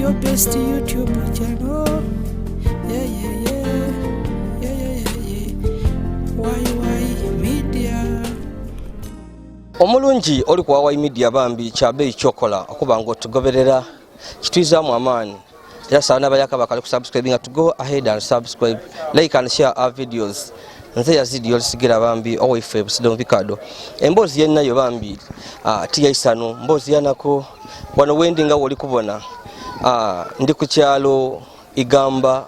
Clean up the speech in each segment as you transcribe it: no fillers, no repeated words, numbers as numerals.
your best YouTube channel. Why media. Omulungi oli kwa why media bambi kyabe ekyokola okuba ngo tugoberera kitwizamu amaani. Era sana bayaka bakali ku subscribing to go ahead and subscribe, like and share our videos. Nze Yazid Yolisigira bambi owefe busidon vikado. Embozi yenna yo bambi tiya isano mbozi yanako wano wendinga woli kubona ndi ku kyalo igamba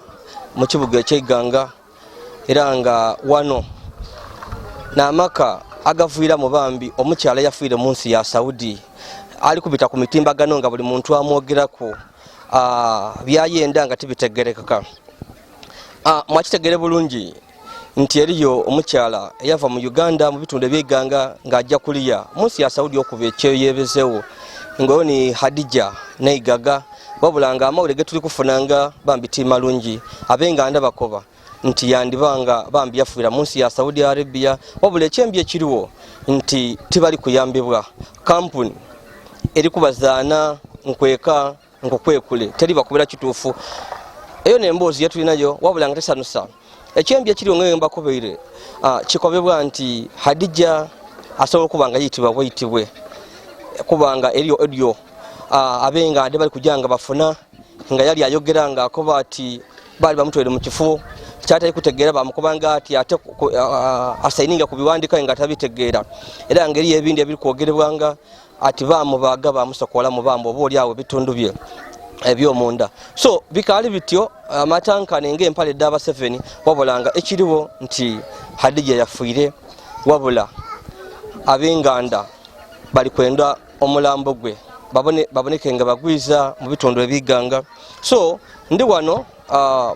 mu kibuga ky'Iganga era nga wano na maka agavuira mu bambi omukyala yafiire mu nsi ya Saudi ali kubita ku mitimbagano nga buli muntu amwogerako byayenda nga tibitegerekeka. Mwakitegere bulungi nti eriyo omukyala yava mu Uganda mu bitunde by'Iganga nga ajja kuliya mu nsi ya Saudi okuba ekyeyo yebezewo ngoyo ni Hadija NAIGAGA babulanga amawulire ge tuli kufunanga bambi timalungi Abengada bakoba nti yandibanga bambi yafuira mu nsi ya Saudi Arabia wabula ekyembi ekiriwo nti tibali kuyambibwa kampuni eri kubazaana nkweka nkokwekule teri bakubira kituufu eyo nembozi yetu inayo wabula nga tesanusa ekyembi ekiriwo ng'emba kubeire kikobebwa nti Hadija asobola kubanga yitibwa bwayitibwe kubanga eriyo audio Abengada bali kujanga bafuna nga yali ayogeranga akoba ati bali bamutwere mu kifu kyatali kutegeera bamukubanga ati ate asaininga kubiwandika nga tabitegera era ngeri ebindi ebiri kwogerebwanga ati bamubaga bamusokola mu bambo boli awo bitundu bye ebyomunda so bikali bityo amatanka nenge empale daba 7 wabulanga ekiriwo nti Hadija yafuire wabula Abenganda bali kwenda omulambo gwe baboneke nga bagwiza mu bitundu eby'Iganga so ndi wano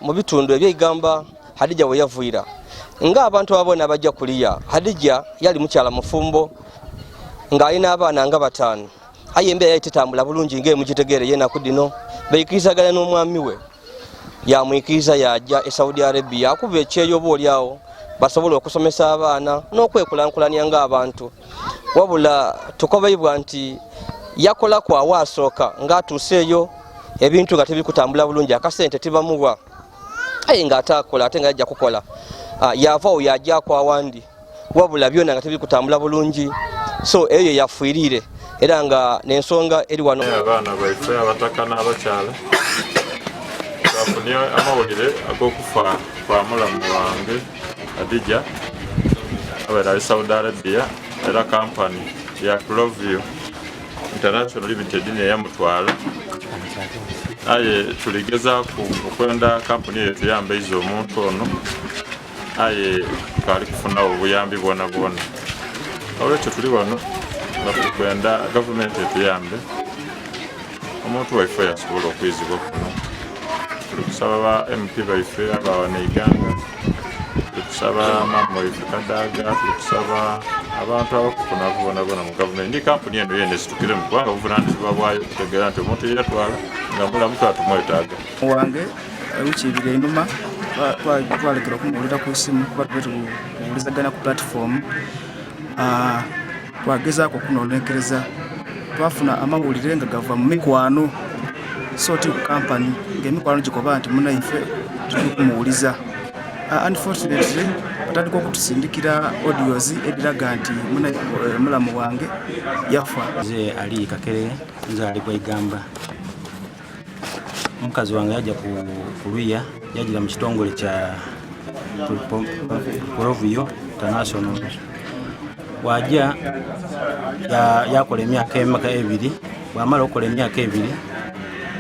mu bitundu eby'Igamba Hadija we yavuira nga abantu abona bajja kuliya Hadija yali mukyala mufumbo nga ayina abaana nga batano ayembe yayitambula bulungi nge mukitegere yena kudino bayikizagala n'omwami we yamwikiza yajja e Saudi Arabia akuba ekyeyo boolyawo basobola okusomesa abaana n'okwekulankulanya nga abantu wabula tukobaibwa nti yakola kwa wasooka ng'atuuseeyo ebintu nga tebikutambula bulungi akasente tibamuwa aye nga atakola ate nga yajja kukola yavaawo yajja kwa wandi wabula byonna nga tebikutambula bulungi so eyo yafuirire era nga n'ensonga eri wano abaana baife abataka n'abakyala bafunye amawulire ag'okufa kwa mulamu wange Hadija abeera ali Saudi Arabia era kampani ya Kukyeyo International Limited neyamutwala aye tuligezaku okwenda kampuni yetu yambeiza omuntu ono aye kali kufuna obuyambi bwona bwona olwekyo tuli wano nga tulikwenda gavumenti etuyambe omuntu waife yasobola okwizibwa kuno tuli kusaba ba MP baife abawa NAIGAGA tuli kusaba mama waife Kadaga tuli kusaba abantu abakufuna bona mu gavumenti ndi kampuni eno yene situkire mu kubanga obuvunanyizibwa bwayo kutegeera nti omuntu yatwala nga mulamu twatumwetaaga wange wikibire enuma twalekera okumuwulira ku isimu kuba tuwulizagana ku platform twagezaako okunonekereza twafuna amawulire nga gava mu mikwano so tuli ku kampani ng'emikwano gikoba nti munaife tuli kumuwuliza unfortunately batandika okutusindikira audios ediraga nti mulamu wange yafa. Nze ali Kakere nze ali kwa Igamba mukazi wange yajja kuluya yajira mu kitongole kya Kukyeyo International wajja yakola emyaka ebiri bwamala okukola emyaka ebiri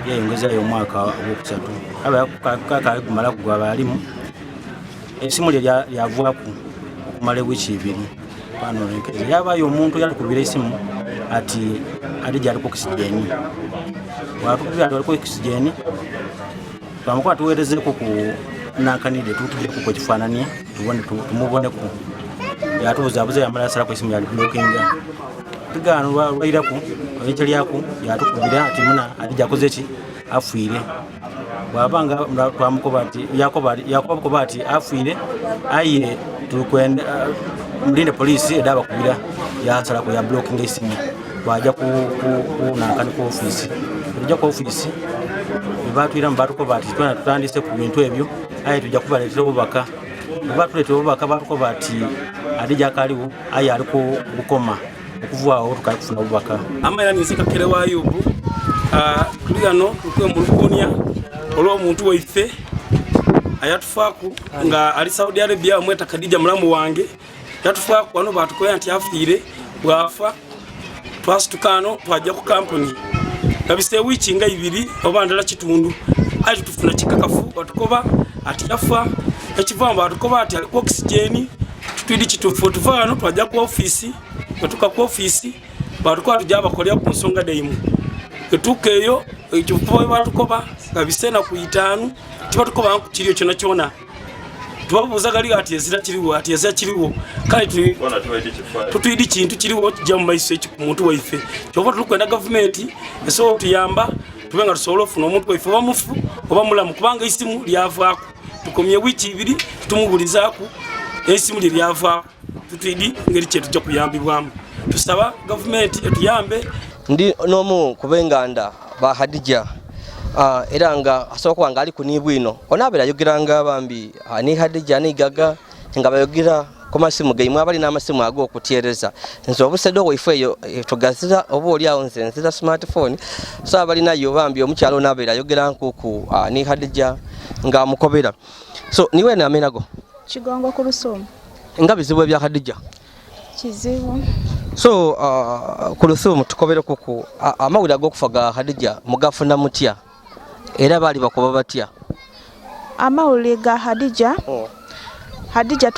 yayongezayo omwaka ogwokusatu aba kumala kugwa abalimu esimu lyavaaku okumala wiiki ibiri yabayo omuntu yalikubira esimu ati Hadija ali ku oxygeni watukubira ali ku oxygeni twamukola tuweerezeeko ku nankanide tutugeeko ku kifaananyi tumuboneko yatubuzaabuza yamala yasalako esimu yali blockinga tugaana lwairaku olwekyo lyaku yatukubira ati muna Hadija akoze ki afiire bwabanga twamukoba ati yakoba ati afiire aye tulikwenda mulinde polisi edaba kubira yasalako ya blocking esimu bajja kunankani ku office tujja ku office batwira mbatuko bati tutandise ku bintu ebyo aye tujja kubaleetera obubaka batuleetera obubaka batuko bati Hadija kaliwo aye ali ku bukoma okuvaawo tukafuna obubaka amaya nisika kere wa Ayubu tuli hano tukwe mu Lukonia olw'omuntu waife ayatufaku nga ali Saudi Arabia amweta Hadija mulamu wange yatufaku wano batukoya nti afiire bwafa twasitukano twajja ku company kabise wiki nga 2 oba ndala kitundu ati tufuna kikakafu batukoba ati yafa ekivamba batukoba ati ali ku oxygen tutwidi kitufu tuvano twajja ku office batuka ku office batukoba tujaba kolya ku nsonga daimu kukyeyo ekifuba batukoba kabise na ku 5 tibatukoba kiriyo kyona kyona tubabuza gali ati ezira kiriwo ati ezira kiriwo kale tutwidi kintu kiriwo kijja mu maiso ekimuntu waife kyoba tukwenda government eso tuyamba tubenga tusobola ofuna omuntu waife bamufu oba mulamu kubanga isimu lyavaako tukomye wiki 2 tumubulizaako esimu lyavaako tutwidi ngeri kyetu kya kuyambibwamu tusaba government etuyambe ndi nomu kubenganda ba Hadija era nga asoko wanga ali kunibwino onabera yogeranga bambi ni Hadija ni gaga nga bayogira komasimu gaimu abali n'amasimu ago okutyereza nzo obusedo wifeyo tugazira obo oli awo nzira smartphone so abali nayo bambi omukyalo nabera yogera nkuku ni Hadija nga mukobera so niwe na amenago kigongo ku Lusumo ngabizibwe bya Hadija kizibu so ku Lusumo tukobere kuku amawira go kufaga Hadija mugafuna mutya era bali bakoba batya amawulire ga Hadija Hadija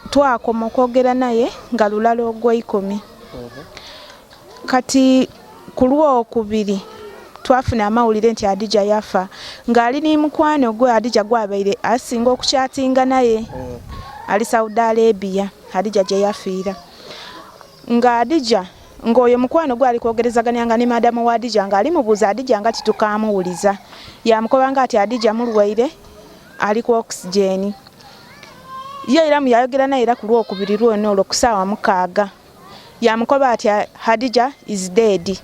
twakoma okwogera naye nga lulala ogw'ekumi kati ku Lwokubiri twafuna amawulire nti Hadija yafa ng'ali ni mukwano gwe Hadija gwabaire asinga okukyatinga naye ali Saudi Arabia Hadija gye yafiira nga Hadija ng'oyo mukwano gwe ali kwogerezaganyanga ne madamu wa Hadija ng'ali mubuuza Hadija nga titukamuwuliza yamukobanga ati Hadija mulwaire ali ku oxygen ye era muyayogera naye era ku Lwokubiri lwonna olwo ku ssaawa 6 yamukoba ati Hadija is dead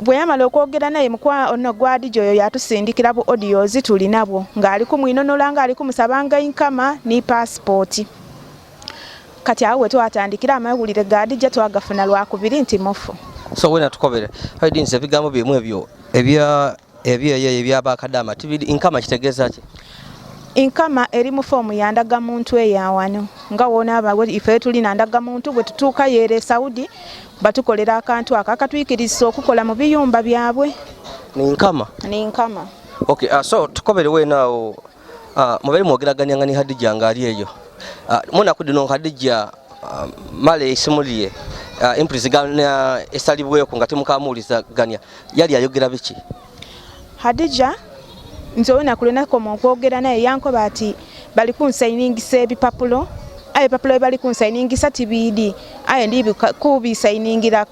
bwe yamala okwogera naye mukwano gwa Hadija oyo yatusindikira bu audios tulinabwo ng'ali kumwinonola ng'ali kumusabanga inkama ni passport kati awe twatandikira amawulire ga Hadija twagafuna Lwakubiri nti mufu so wena tukobere haidinze ebigambo byemu ebyo ebyabakadama tibidi inkama kitegeeza ki inkama eri mu fomu ya ndagamuntu eyawano nga wona abawe ife tuli na ndagamuntu bwe tutuuka yere Saudi batukolera akantu akatwikiriza okukola mu biyumba byabwe ni inkama okay so tukobere wenaawo mubere mwogeraganya ni Hadija ngali eyo muna kudino Hadija male isimuliye imprizigana esalibwe ko ngati mukamuliza ganya yali ayogera biki Hadija nzona kulena ko okwogera naye yankoba ati bali kunsainingisa ebipapulo aye papulo bali kunsainingisa tibidi aye ndibi kubisainingira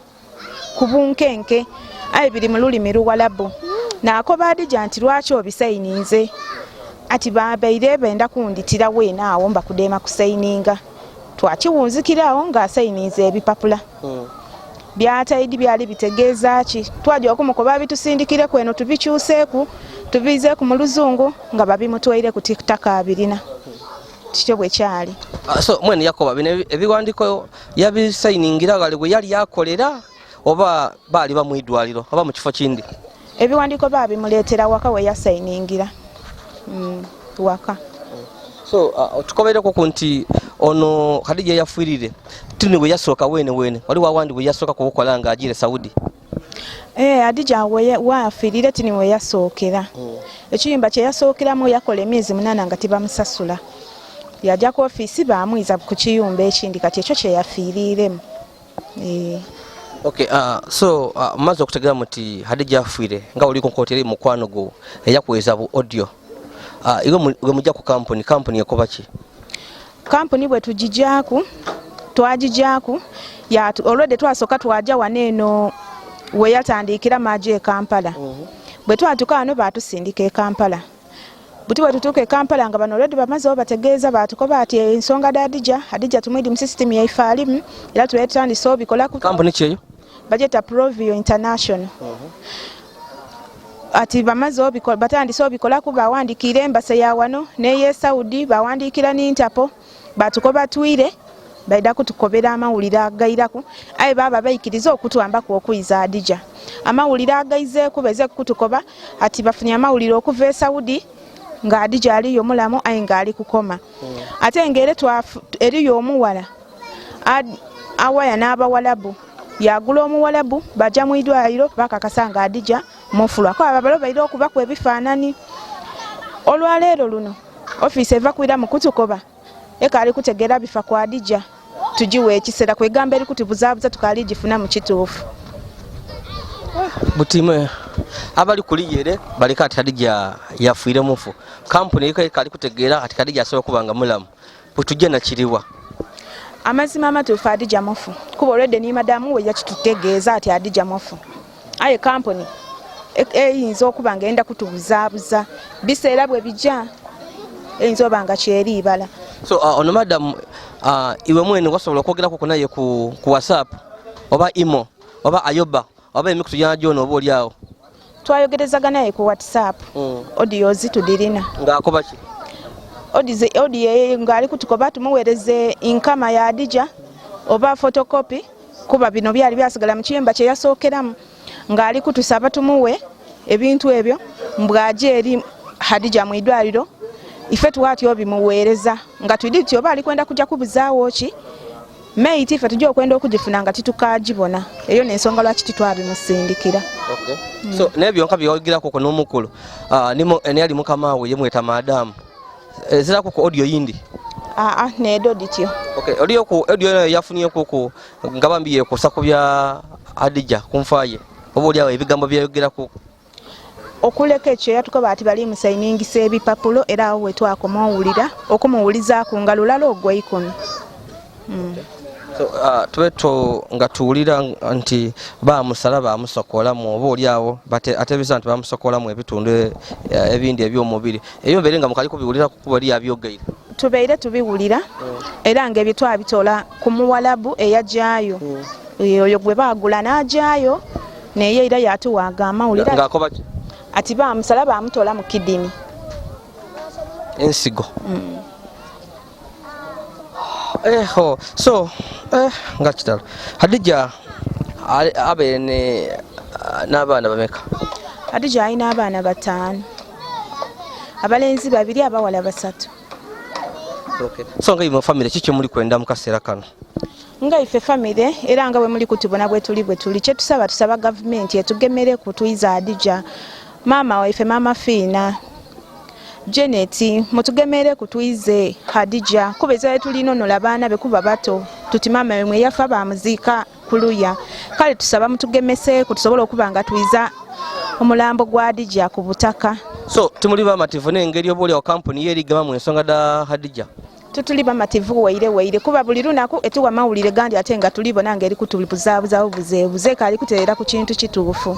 kubunkenke aye biri mu lulimi Luwalabu nakoba Hadija nti lwaki obisaininze ati babaire benda kunditira wenaawo mba kudema kusaininga twakiwunzikirawo nga asaininze ebipapula byataidi byali bitegeeza ki twaje okumukoba bitusindikire kweno tubikyuseeku tubizeeku mu Luzungu nga babimutwaire ku TikTok 2 tikyo bwe kyali so mwene yakoba bine ebiwandiko yabisainingira gali bwe yali yakolera oba bali bamwidwaliro oba mu kifo kindi ebiwandiko babimuleetera waka we yasainingira waka so tukobere ko kunti ono Hadija yafuirire tuni we yasoka wene wali wawandi we yasoka kukola nga ajire Saudi Hadija we wafirire tini we yasokera ekiyimba kye yasokeramo yakola emyezi 8 nga tibamusasula yajja ku office bamwiza ku kiyumba ekindi kati ekyo kye yafiriremu okay so mazo okutegera muti Hadija afuire nga oli konkotere mukwano go eyakweza bu audio iwe mujja ku company yakoba ki company bwe tujijjaku twajijjaku ya already twasoka twaja waneno we yatandikira maje Kampala bwe twatuka ano batusindika Kampala buti bwetutuuka e Kampala nga bano already bamazeho bategeeza batukoba ati ensonga da Hadija tumwidi mu system yaife alimu era tubeere tutandise obikola ku kampuni kyeyo bajeta Provio International. Ati bamazeho batandise obikola ku bawandiikira embase ya wano n'eye Saudi bawandiikira n'Interpol batukoba twire baida kutukobera amawulire agairaku aye baba bayikiriza okutwambako okuyiza Hadija amawulire agaize kubeze kutukoba ati bafunye amawulire okuva e Saudi nga Hadija aliyo mulamu aye nga ali kukoma ate ngere eriyo omuwala awaya n'abawalabu yagula omuwalabu bajja mu idwaliro bakakasanga Hadija mufulwa ko ababalo baida okuba ku ebifaanani olwaleero luno office eva kwira mu kutukoba ekali kutegera bifa kwa Hadija tujiwe ekisera kwegamba eri kutibuzaabuza tukali gifuna mu kituufu butimwe abali kuliyere balika ati Hadija yafuire mufu kampuni ekali kutegera ati Hadija asobola kubanga mulamu butujje na kiriwa amazima amatuufu Hadija mufu kuba olwedde ni madamu we yakitutegeeza ati Hadija mufu aye kampuni eyinza okuba nga enda kutubuzaabuza biseera bwe bijja eyinza oba nga kyeri ibala. So ono madam iwe mwene wasobola okwogerako naye ku WhatsApp oba imo oba ayoba oba emikutu yajono oba oliawo twayogerezaga naye ku WhatsApp audio zitudirina ngaakoba ki audio ngali kutukoba tumuweereze inkama ya Hadija oba photocopy kuba bino byali byasigala mu kiyemba kye yasookeramu ngali kutusaba tumuwe ebintu ebyo mbwaje eri Hadija mu idwaliro ife tuwatyo bimuweereza nga twiditi oba ali kwenda kujja kubuzaawo ki meiti ife tujja okwenda okugifuna nga titukagibona eyo n'ensonga lwaki titwabimusindikira. So nebyo nka byogirako ko n'omukulu nimo enali mukama we yemweta madamu ezirako ku audio yindi needo dityo audio ku audio yafunye kuko ngabambiye kusako bya Hadija kumfaye oba oliawo ebigambo byayogirako okuleka ekyo yatukoba ati bali musayiningisa ebipapulo era awo wetwakomawulira okumuwuliza ku ngalulala ogw'ekumi. So tweto nga tuwulira nti bamusala bamusokolamu oba oliawo atebeza nti bamusokolamu ebitundu ebindi ebyomubiri ebyo mbeere nga mukali kubiwulira kuba li abyogeire tubeire tubiwulira era nga ebyo twabitola ku muwalabu eyajjaayo oyo gwe baagula n'ajjaayo naye era yatuwaaga amawulire ngaakoba ki ati bamusala bamutola mu kidini ensigo so nga kitalo Hadija abene n'abaana bameka Hadija alina abaana 5 abalenzi 2 abawala 3. So nga mu family kiki muli kwenda mu kaseera kano nga ife family era nga bwe muli kutubona bwe tuli kye tusaba government etugemere kutuiza Hadija mama waife mama Fina Janet mutugemere kutuize Hadija kubeza tulino no labana be kuba bato tuti mama yemwe yafa bamuziika kuluya kale tusaba mutugemese kutusobola okubanga tuiza omulambo gwa Hadija ku butaka. So tumuli bamativu n'engeri obuli wa company yeri gama mu ensonga da Hadija tutuli bamativu waire kuba buli lunaku etuwa mawulire gandi ate nga tulibona ngeri kutulibuzaabuza obuzeebuze kali kuteera ku kintu kituufu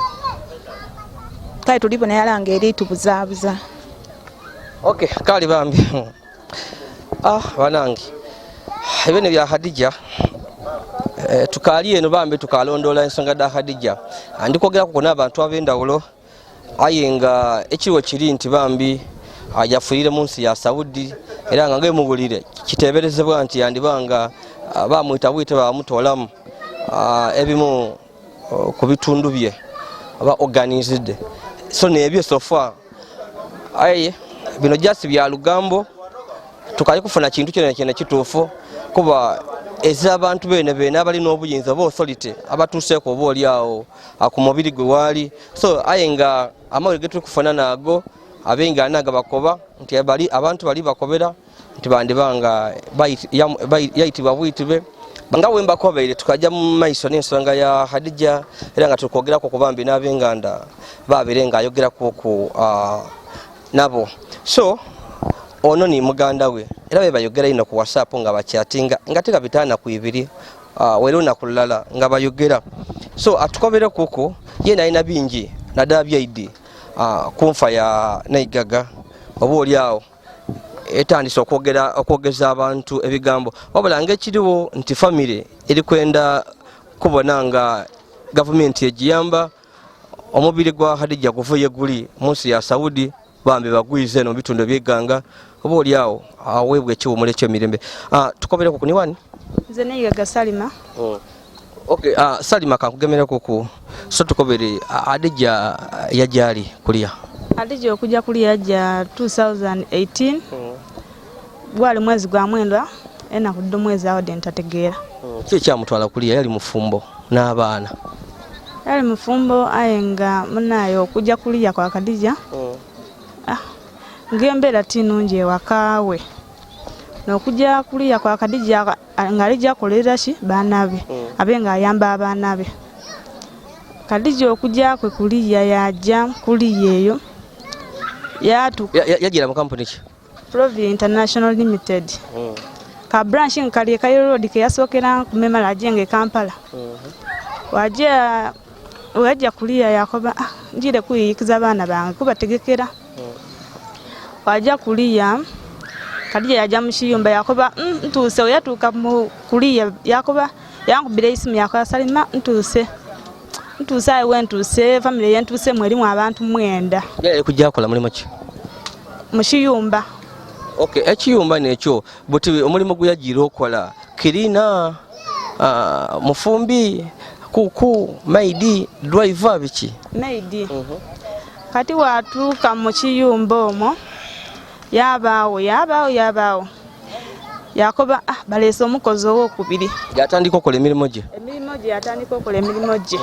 kale tulibona yalanga eri tubuzaabuza. Okay kali bambi banangi ebene bya Hadija tukali eno bambi tukalondola ensonga da Hadija andikogera ku n'abantu abendawulo ayenga ekiwo kiri nti bambi yafuire mu nsi ya Saudi era nga ngemubulire kiteberezebwa nti yandibanga bamwita bwite bamutolamu ebimu ku bitundu bye aba organized so nebyo sofa aye bino just bya lugambo tukali kufuna kintu kyene kituufu kuba ezira abantu bene abali n'obuyinza bo authority abatuseeko oba oliawo akumubiri gwe wali so ayenga amawulire getu kufuna nago abenga anaga bakoba nti abantu bali bakobera nti bandibanga yayitibwa buyitibwe banga wemba kobeire tukajja mu maiso n'ensonga ya Hadija era nga tukogerako kubambi n'abenganda baberenga ayogerako ku nabo so ono ni muganda we era be bayogera ino ku WhatsApp nga bakyatinga nga tega bitana ku 2 wero na kulala nga bayogera so atukobere kuko yena ina bingi na dabyaidi kumfa ya NAIGAGA oba oli awo etandise okwogeza abantu ebigambo wabula ng'ekiriwo nti famire eri kwenda kubona nga gavumenti egiyamba omubiri gwa Hadija guvuye guli mu nsi ya Saudi bambi bagwize no bitundu by'egganga oba oli awo aweebwa ekiwumula eky'emirembe. Tukomereko ku niwani nze NAIGAGA Salima. Okay, Salima kankugemereko ku so tukobere Hadija yajali kulia. Hadija okujja kuli yajja 2018 gwali mwezi gwa mwenda enaku ddo mwezi awo dentategeera. Kiki kyamutwala kulia yali mufumbo n'abaana? Yali mufumbo ayenga munayo okujja kulia kwa Hadija ng'embeera tinungi ewakaawe n'okujja kulia kwa Hadija ng'alijja kolera ki baana be abe ng'ayamba abaana be. Hadija okujja kwe kulia yajja kulia eyo yagira mu company ki? Provi International Limited. Ka branch nkali Cairo Road ke yasokera ku memala ajenge Kampala. Wajja kulia yakoba njire kuyikiza abana bange kubategekera. Wajja kulia Hadija yajja mushiyumba yakoba ntuse oyatuka mu kulia yakoba yankubira isimu yakoba Salima ntuse ayi ntuse family yentuse mwerimu abantu mwenda. Yali kujja kola mulimo ki? Mushiyumba. Okay, ekiyumba nekyo buti omulimo guyagira okola kirina mufumbi kuku maidi driver biki? Maidi. Kati watuuka mu kiyumba omwo yabaawo yakoba baleese omukozi ow'okubiri yatandika okola emirimu gye yatandika okola emirimu gye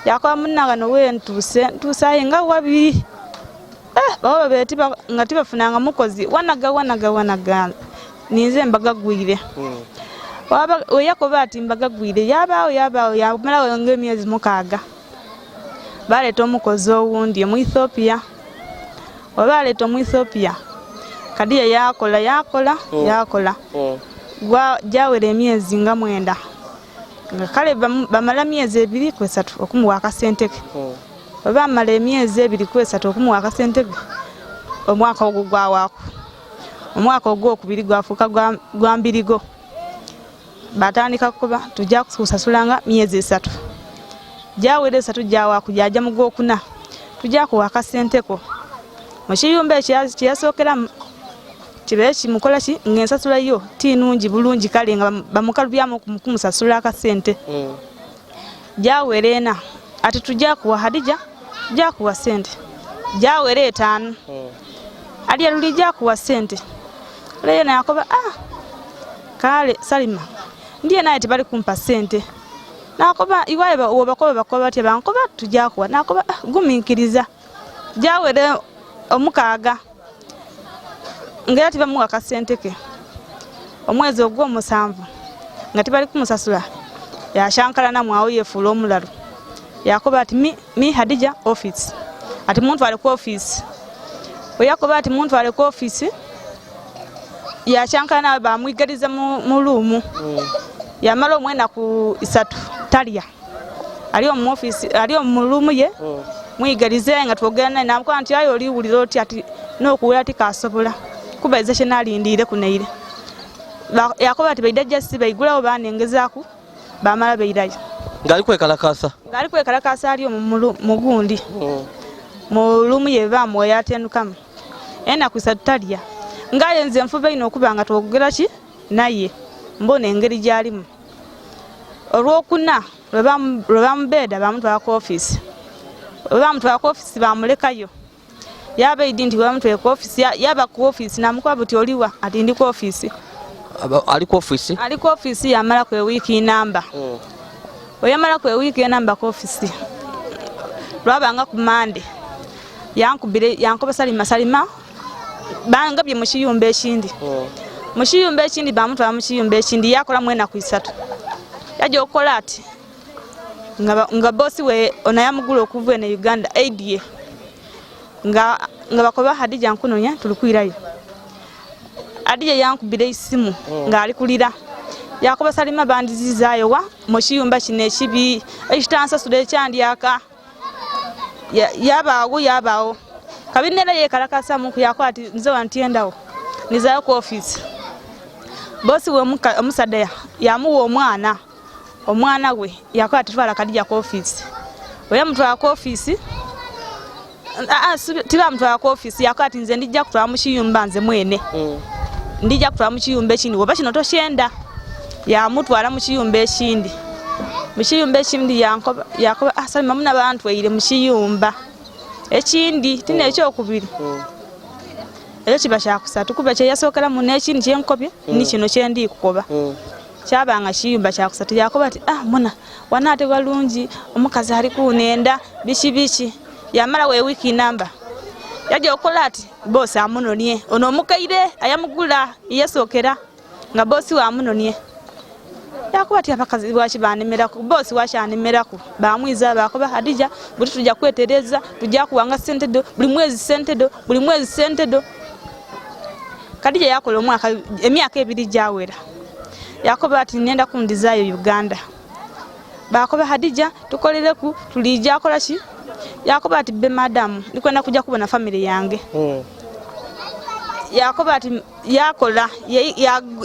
yakoba munnaga nowe ntuusaye nga wabi baba beti nga tibafunanga mukozi wanaga ninze mbagagwire yakoba ati mbagagwire yabaawo yamalawo ng'emyezi mukaaga baleeta omukozi owundi mu Ethiopia wabaleeta mu Ethiopia Hadija yakola jawera emyezi nga mwenda nga kale bamala myezi 2 ku 3 okumuwa akasente ke bamala emyezi 2 ku 3 okumuwa akasente ke omwaka ogwo gwawaako omwaka ogwokubiri gwafuuka gwa mbirigo batandika kuba tujja kusasulanga myezi 3 jawera 3 jawaako jajja mu gwokuna tujja kuwa akasente ko mukiyumba ekyasookeramu kibe kimukola ki ng'ensasula yo tinungi bulungi kale nga bamukalubyamu kumusasula akasente jawera 4 ati tujja kuwa Hadija tujja kuwa sente jawera 5 ali aluli jja kuwa sente leo na yakoba kale Salima ndiye naye tibali kumpa sente nakoba iwaye obakoba ati bankoba tujja kuwa nakoba guminkiriza jawera omukaaga ngera tibamuwa akasente ke omwezi ogw'omusanvu nga tibali kumusasula yashankalana mwawo yefuula omulalo yakoba ati mi Hadija office ati muntu ali ku office yakoba ati muntu ali ku office yashankalana bamwigaliza mu luumu yamala omwena ku 3 talya ali mu office ali mu luumu ye mwigalize nga twogera naye namukola nti ayo oliwulira oti ati n'okuwera ati kasobola kuba eze kye naalindire kuneire yakoba ati baidajja si baigulawo banengezaku bamala beirayo ngali kwekalakasa ali mu gundi mu lumu ye bamu yatendukamu enaku 3 talya ngayenze nfuba ino okuba nga twogera ki naye mbona engeri gyalimu olwokuna lwe bamubeeda bamutwala ku office bamulekayo yaba idi nti bamutwala ku office yaba ku office namukuba buti oliwa ati ndi ku office ali ku office yamala ku weeki namba oyamala ku weeki namba ku office lwabanga ku Monday yankoba Salima bangabye mu kiyumba ekindi bamutwala mu kiyumba ekindi yakola mwena ku 3 yajja okukola ati nga bosi we onayamugula okuva ne Uganda ADA nga bakoba Hadija nkunonya tulikwirayo Hadija yankubira isimu nga ali kulira yakoba Salima bandizizaayo wa mu kiyumba kino ekibi ekitansasula ekyandyaka yabaawo kabinera yekalakasa mu kuyakwati nze wantiendawo nizayo ku office bosi we omusadde yamuwa omwana we yakwati twala Kadija ku office oya mutwala ku office tiba mutwala ku office yakwati nze ndijja kutwala mu kiyumba nze mwene ndijja kutwala mu kiyumba ekindi oba kino toshenda yamutwala mu kiyumba ekindi yakoba asali muna bantu weire mu kiyumba ekindi tina ekyokubiri ekyo kiba kyakusatu kuba kyeyasokera mu n'ekindi kyenkobye ni kino kyendi kukoba kyabanga kiyumba kyakusatu yakoba ati muna wanaate walungi omukazi ali kunenda biki yamala we wiki namba yaje okola ati bosi amunonie ono omukaire ayamugula yesokera nga bosi wa amunonie yakuba ati abakazi bwachi banemerako bosi washanemerako bamwiza bakoba Hadija buti tujja kwetereza tujja kuwanga sentedo buli mwezi sentedo Kadija yakola omwaka emyaka 2 jawera yakoba ati nenda kundizayo Uganda bakoba Hadija tukolereku tulija akola ki yakoba ati be madam nikwenda kuja kubona family yange yakoba ati yakola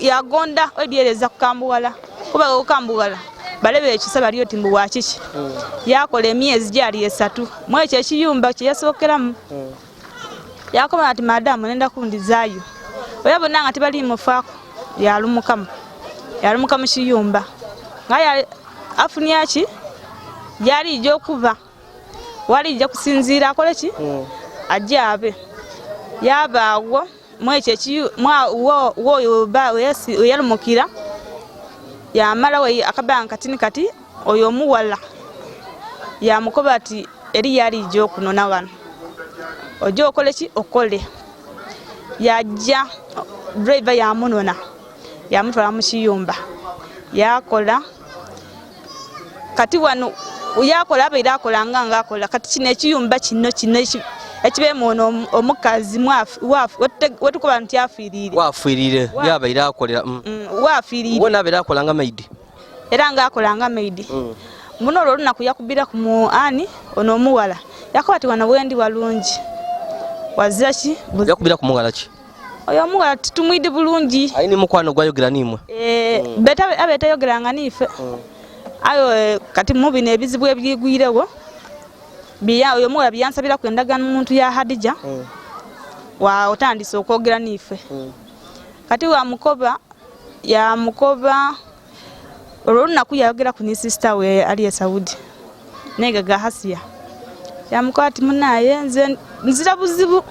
yagonda odiereza kukambuwala kuba ukambuwala balebe ekisaba lyo timbu wakiki yakola emyezi gyali 3 mweche ekiyumba kyesokeramu yakoba ati madam nenda kundizayo oyabona nga tibali mufako yalumukamu kiyumba ngaya afuniaki yali ijjo kuva wali ijja kusinzira akoleki ajabe yabawo mweche wo ba yalumukira yamala we akabanga kati oyo omuwala yamukoba ati eri yali ijjo kunona wano ojo okoleki okole yajja driver yamunona yamutwala mu kiyumba yakola kati wano uyakola abeera akola nga akola kati kino ekiyumba kino ekibeemu ono omukazi wetukuba nti wafiirire yabeera akolera wafiirire wona abeera akola nga maidi era nga akola nga maidi muno olwo olunaku yakubira ku muani ono omuwala yakoba ati wano wendi walungi wazira ki yakubira ku muwala ki oyo omuwala titumwidi bulungi ayini mukwano gwayogera nimwe beta abeta yogeranga nife ayo kati mubi nebizibu ebyigwirewo biya oyo muwala byansabira kwendagana omuntu ya Hadija wa otandise okwogera nife kati wa mukoba olunaku yayogera ku ni sister we ali Saudi NAIGAGA Hasiya yamukoba ati munaye nze nzira buzibu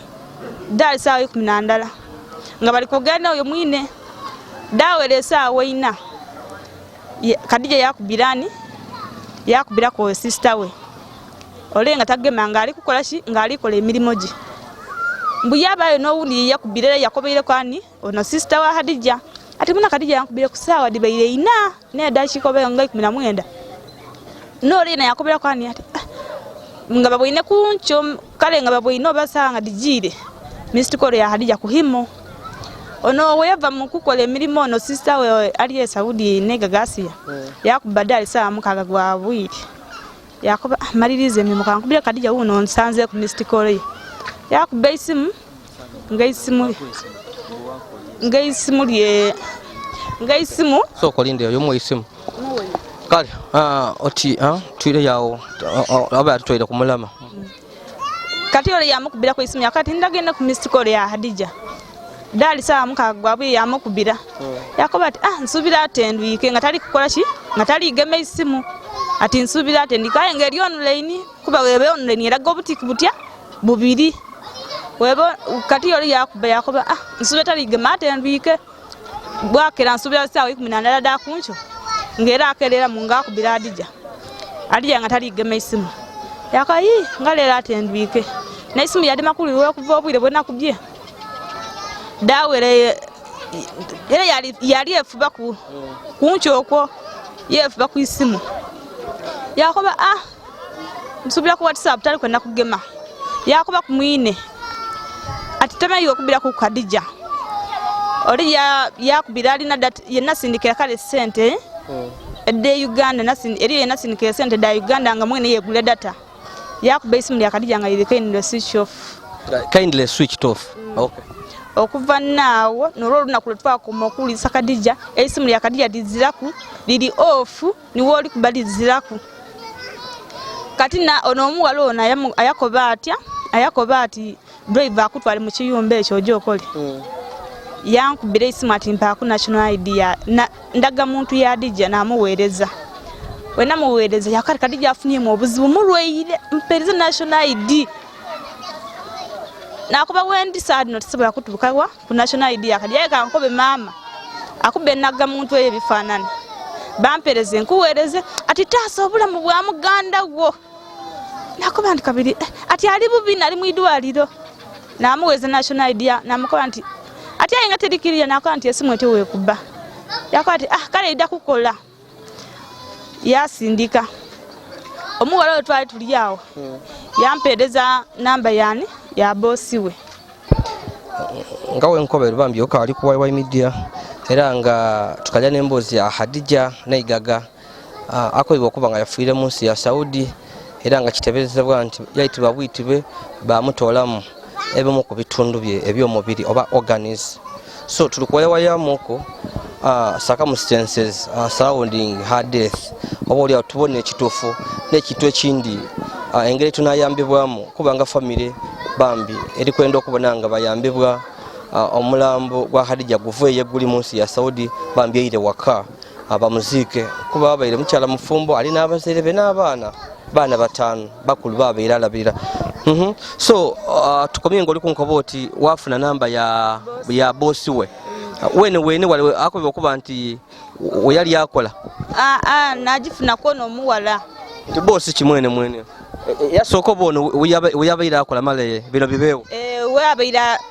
dali sawa 12 nga bali kogenda oyo mwine dawere sawa 4 Kadija yakubira ko sister we olenga tagema nga ali kukola ki nga ali kola emilimo gi mbuyabayo n'owundi yakubira yakobere kwani ono sister wa Hadija ati muna Kadija yakubira ku sawa dibaire ina ne dashi kobe nga 19 no lina yakobera kwani ati nga baboine kuncho kale nga baboine basanga dijire mistikoro ya Hadija kuhimo ono weva mukukola emilimo no sister we ali Saudi NAIGAGA Hasiya yakubadali saa mukaga gwa bwiri yakoba malirize mimi mukankubira Kadija uno nsanze ku mistikoro yakuba isimu ngaisimu so kolinde yo mu isimu kale oti tuire yawo aba atoira kumulama kati ole yamukubira ku isimu yakati ndagenda ku mistikoro ya Hadija dali saa mukagwa bwe yamukubira yakoba ati nsubira atendwike nga tali kukola ki nga tali geme isimu ati nsubira atendika ngeri online kuba webe online eraga obutiki butya bubiri webo kati ole yakoba nsubira tali geme atendwike bwakera nsubira saa 18 da kuncho ngera akerera munga akubira Hadija nga tali geme isimu yakayi ngalera atendwike na isimu yadi makulu we kuva obwire bwena kubye dawere yali efuba ku kunchoko yefuba ku isimu yakoba nsubira ku WhatsApp tali kwenda kugema yakoba ku mwine ati temayo kubira ku Kadija oli yakubira alina data yenasindikira kale sente ede Uganda eri yenasindikira sente da Uganda nga mwene yegule data yakuba isimu ya Kadija nga yireke ndo switch off kindly switch it off. Okay. Okuva naawo nolwo lunaku lwetwakoma okuwuliriza Kadija esimu lya Kadija liziraku liri off niwo oli kubaliziraku kati na ono omuwala ono ayakoba ati driver akutwale mu kiyumba ekyo ojo okole yankubira esimu ati mpaku national ID ndaga muntu ya Adija namuweereza wena muweereza yakati Kadija afunye mu obuzibu mulweire mpereza national ID nakuba wendi sadi notisobola kutubukawa ku national ID yakati yeka nkobe mama akube naga muntu eyo bifanana bampereze nkuweereze ati taso obulamu bwa muganda gwo nakuba ndi kabiri ati ali bubi nali mu idwaliro namuweze national ID namukoba nti ati ayinga terikiriya nakuba nti esimu ete wekuba yakwati kale ida kukola yasindika omuwala oyo twali tuli awo yampereza namba yani ya bosi we ngawe nkobere bambi okali ku YY media era nga tukalya n'emboozi ya Hadija NAIGAGA akoyibwa okuba nga yafiire mu nsi ya Saudi era nga kiteberezebwa nti yayitibwa buyitibwe bamutoolamu ebimu ku bitundu bye eby'omubiri oba organs. So tulikuwayawayamuko circumstances surrounding her death oba oli atubone ekituufu n'ekintu ekindi engeri tunayambibwamu kubanga famire bambi eri kwenda okubona nga bayambibwa omulambo gwa Hadija guvuye guli mu nsi ya Saudi bambi eire waka abamuziike kuba babaire mukyala mufumbo ali n'abazaire be n'abaana batano bakulu babaire alabirira. So tukomye ngoli kunkoboti wafuna namba ya bosi we wene wale akobe okuba nti oyali akola najifuna kono omuwala nti bosi kimwene yasoko bono uyabaire akola male bino bibeewo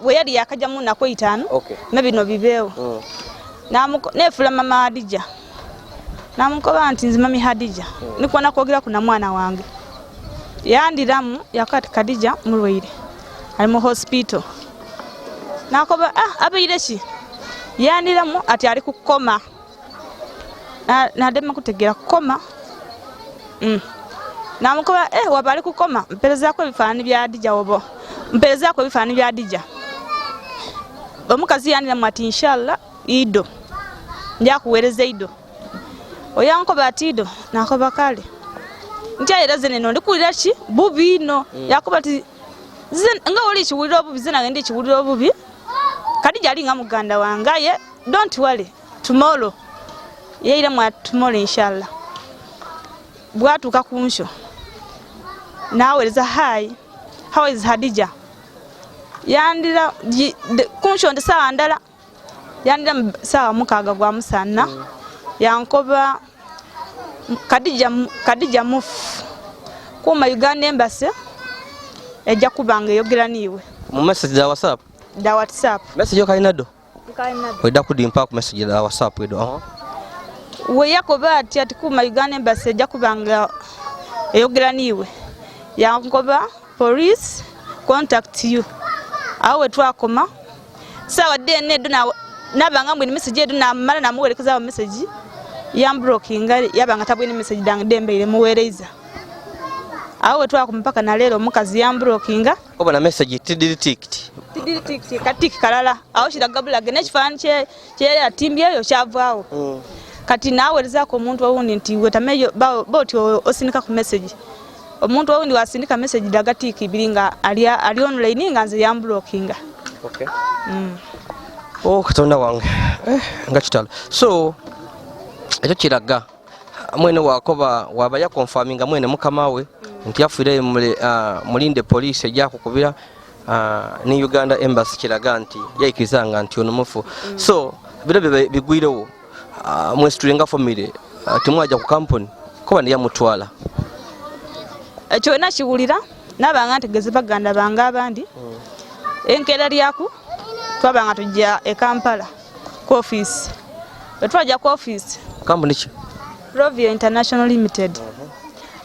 we yali yakajamu nako 5 okay ne bino bibeewo nefula mama Hadija namukoba nti nzi mami Hadija nikwana kwogera kuna mwana wange yandiramu yakati Kadija mulweire ali mu hospital nakoba abeire ki yandiramu ati ali kukoma nadema kutegera kukoma namukoba wabali kukoma mpereza ko bifaani bya Hadija obo mpereza ko bifaani bya Hadija omukazi yandiramu ati inshallah ido nja kuwereza ido oyankoba ati ido nakoba kale ntyayiraze neno ndikulira ki bubino yakoba ati nga oli kiwulira obubi zina ngende kiwulira obubi Kadija ali nga muganda wangaye don't worry tomorrow yeira mwa tomorrow inshallah bwatuka kunsho nawereza hi how is Hadija yandira kunsho ndi sawa ndala yandira sawa mukaga gwa musana yankoba Kadija mufu kuma Uganda embassy ejja kubanga yogera niwe mu message da WhatsApp message yokainado weda kudimpa ku message da WhatsApp edo we yakoba ati kuma Uganda embassy ejja kubanga yogera niwe yankoba police contact you awe twakoma sawa dene edo nabanga mbwe message edo na mala na muwerekeza message yambrokinga yabanga tabwene message dange dembeire muwereza awe twakumpaka na lero mukazi yambrokinga oba na message tidilitict katiki kalala aho shiragabula gene chifani che atimbye yo chavaawo kati nawereza ko omuntu awundi nti wetameyo boti osinika ku message omuntu awundi wasindika message dagatiki bilinga ali online nga nze yambrokinga okay katonda wange nga kitalo so ekyo kiraga mwene wakoba waba ya confirminga mwene mukamawe nti yafuire mulinde police ejja kukubira ni Uganda embassy kiraga nti yaikizanga nti ono mufu so biro bigwirewo mwestulinga family timwaja ku company koba ndi yamutwala ekyo nakiwulira nabanga ntegeze baganda banga abandi enkera lyaku twabanga tujja e Kampala ku office betwaja ku office company ki Provia International Limited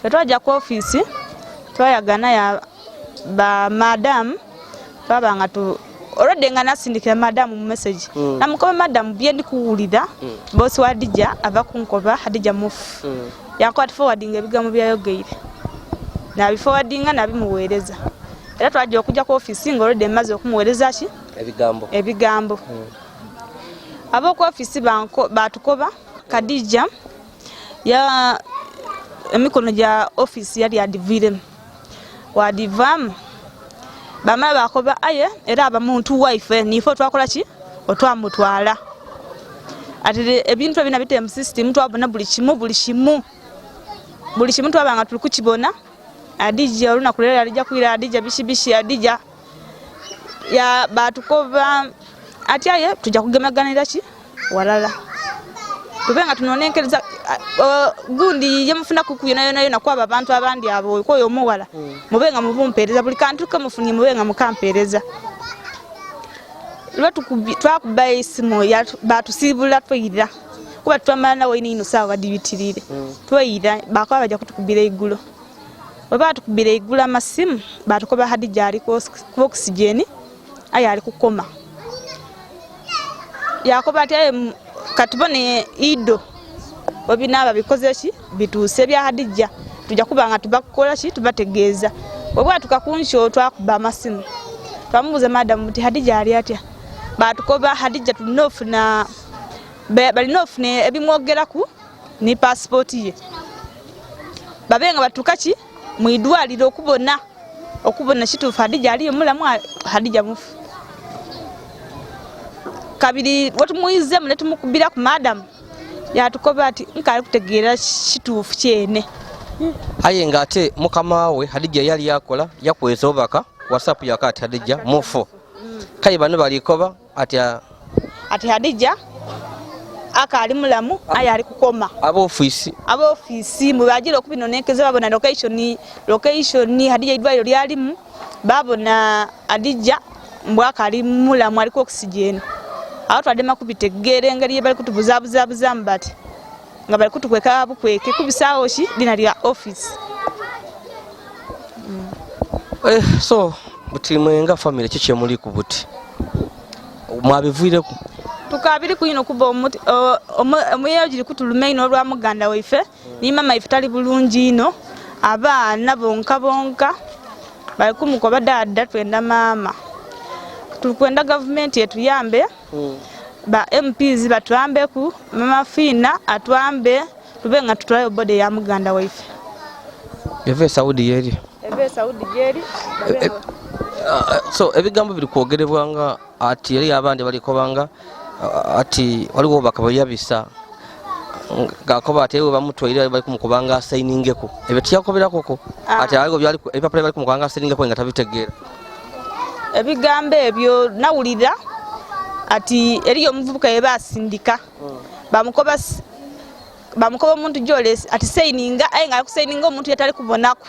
betwaja ku office twayagana ya ba madam twabanga tu already nga nasindikira madam mu message namukoba madam bye ndikuwulira boss wa Hadija ava kunkoba Hadija mufu yakwat forwarding ebigambo bya yogeire na bi forwarding na bimuweereza era twajja okujja ku office nga olede maze okumuwereza ki ebigambo abo ku office batukoba Khadija ya emikono gya office yali adiviremu wadivamu bamala bakoba aye era abamuntu wife nifo twakola ki otwamutwala ati ebintu ebina bite mu system twabona buli kimu twabanga tuli kukibona Hadija oluna kulera alija kwira Hadija bishi Hadija ya batukoba ati aye tujja kugemaganira ki walala tubenga tunonenkereza gundi yemufuna kukuyo nayo nakwaba abantu abandi abo koyo muwala mubenga mubumpereza buli kantu kamufunye mubenga mukampereza twakuba isimu batusibula tweyira kuba twamala nawe ino sawa dibitirire tweyira bakaba bajja kutukubira iggulo baba tukubira iggulo amasimu batukoba Hadija ali ku oxygen aye ali kukoma yakoba ati katubone ido babinaba bikoze ki bituse bya Hadija tujja kubanga tubakola ki tubategeeza obwa tukakunsho twakuba amasimu twamubuza madam muti Hadija ali atya batukoba Hadija tunofuna balinofune ebimwogeraku ni passport ye babenga batuka ki mwidwaliro okubona kitufu Hadija ali mulamu Hadija mufu kabiri watumuize mune tumukubira ku madam yatukoba ati nkali kutegeera kitufu kyene aye ngate mukama we Hadija yali yakola yakweza obaka WhatsApp yakati Hadija mufu kai bano balikoba ati Hadija akali mulamu aye ali kukoma abo office mubajira okubinonekeza babona location Hadija idwaliro lyalimu babona Hadija mbwaka ali mulamu ali ku oxygen aho twadema kubitegere engeri bali kutubuzabuza mbati nga bali kutukweka bukweke kubisawo ki dina lya office so buti mwenga family chiche muri kubuti mwabivire ku tukabiri kuyino kuba omuti omuyajiri kutulume ino lwa muganda waife ni mama ifitali bulungi ino abaana bonka bali kumukoba dada twenda mama tukwenda government yetuyambe ba MPs batwambe ku mama Fina atwambe tubenga tutwayo bode ya muganda waife eve Saudi yeri so ebigambo biri kwogerebwanga ati yali abandi bali kobanga ati waliwo bakabayabisa gakoba ate bamutwaira bali kumukobanga sainingeko ebeti yakoberako ati aligo byali ebipapula bali kumukobanga sainingeko nga tabitegeera ebigambe ebyo nawulira ati eriyo muvubuka yebasindika bamukoba omuntu Joles ati saininga aye nga kusaininga omuntu yatali kubonako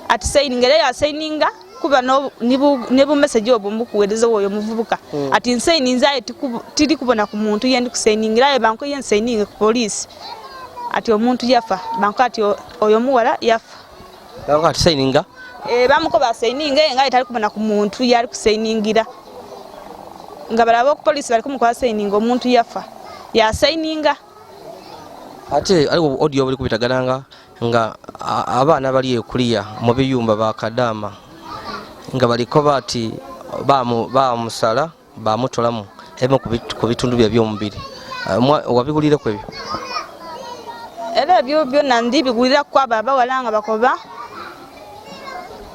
ati saininga ya saininga kuba nibu message obo mukuwereza oyo muvubuka ati nsaininza tiri kubona ku muntu yendi kusainingira aye banko yen saininga ku police ati omuntu yafa banko ati oyo muwala yafa banko ati saininga bamukoba saininga nga itali kubona ku muntu yali kusainingira nga balabo ku police bali kumukoba saininga omuntu yafa ya saininga ate aliwo audio bali kubitagananga nga abaana bali ekuliya mu biyumba bakadama nga balikoba ati bamusala bamutolamu ebe ku bitundu bye by'omubiri wabigulire ku ebyo era byo byonna ndibigulira kwa baba walanga bakoba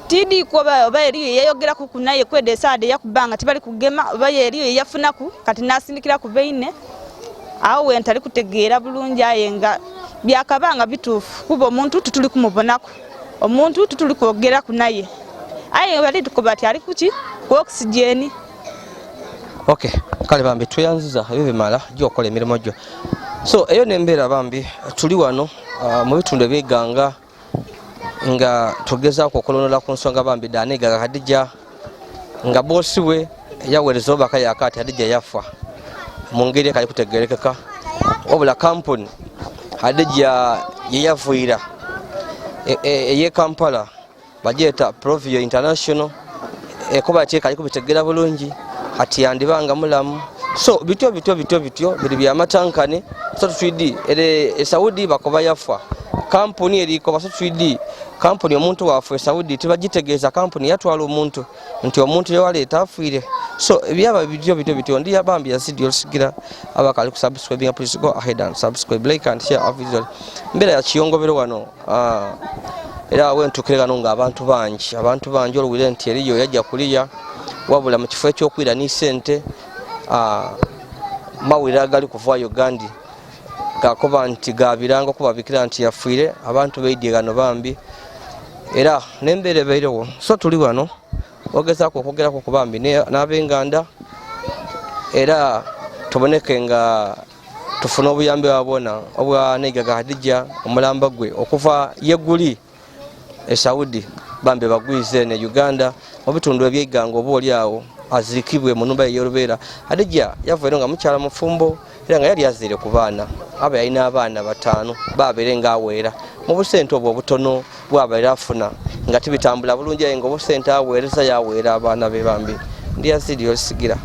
tidi koba oba eri yayogera ku kunaye kwede sade yakubanga tibali kugema oba eri yafunaku kati nasindikira ku beine aho wentali kutegeera bulungi ayenga byakabanga bitufu kuba omuntu tutuli kumubonako omuntu tutuli kwogera kunaye aye bali tukoba ati ali kuki ku oxygen okay kale bambi tuyanziza ebyo bimala gyokola emirimo gyo so eyo nembera bambi tuli wano mu bitundu ebyeganga nga tugeza okukolonola ku nsonga bambi NAIGAGA Hadija nga bosi we yawereza obaka yakati Hadija yafa mu ngeri kali kutegerekeka obula company Hadija yeyavuira eye Kampala bajeta Provio International ekoba kye kali kubitegera bulungi ati yandibanga mulamu so bityo biri bya matankane so tutwidi ere Saudi bakoba yafa kampuni eriko basutwidi kampuni omuntu waffe Saudi tibagitegeeza kampuni yatwala omuntu nti omuntu yewaleeta afiire so ebyaba bityo ndi Yabambi Yazid Yolisigira abakali ku subscribe please go ahead and subscribe like and share our video mbere ya kiyongobero wano era wentukire gano nga abantu bangi olwire nti eriyo yajja kuliya wabula mu kifo ekyokwira ni sente mawulire agali kuva Uganda gakoba nti gabiranga kubabikira nti yafiire abantu beidye gano bambi era nembere beirewo so tuli wano ogezaako okwogerako ku bambi n'Abenganda era tuboneke nga tufuna obuyambi wabona obwa NAIGAGA HADIJA omulamba gwe okuva yeguli Saudi bambi bagwize ne Uganda obitundu ebyeganga oba oli awo azirikibwe mu numba y'Olubera HADIJA yavaire nga mukyala mufumbo era nga yali azire ku baana aba yalina abaana 5 babeere nga aweera mu busente obwo obutono bwabaire afuna nga tibitambula bulungi aye nga obusente aweereza yaweera abaana be bambi ndi Yazid Yolisigira.